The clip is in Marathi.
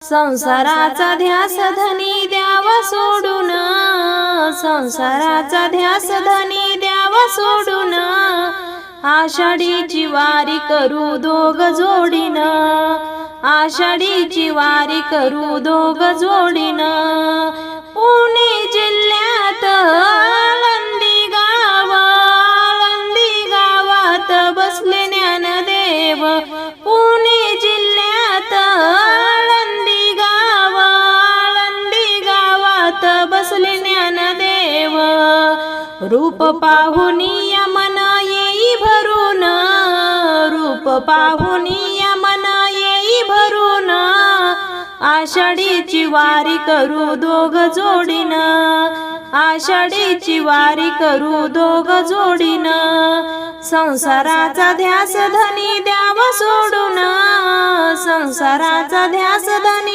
संसाराचा ध्यास धनी द्यावा सोडून, संसाराचा ध्यास धनी द्यावा सोडून, आषाढीची वारी करू दोघ जोडीन, आषाढीची वारी करू दोघ जोडीन. पुणे जिल्ह्यात आळंदी गावात बसले ज्ञानदेव. पुणे जिल्ह्यात आळंदी बसले ज्ञानदेव. रूप पाहुनिया मन येई भरून, रूप पाहुनिया मन येई भरून, आषाढीची वारी करू दोघ जोडीन, आषाढीची वारी करू दोघ जोडीन. संसाराचा ध्यास धनी द्यावा सोडून, संसाराचा ध्यास धनी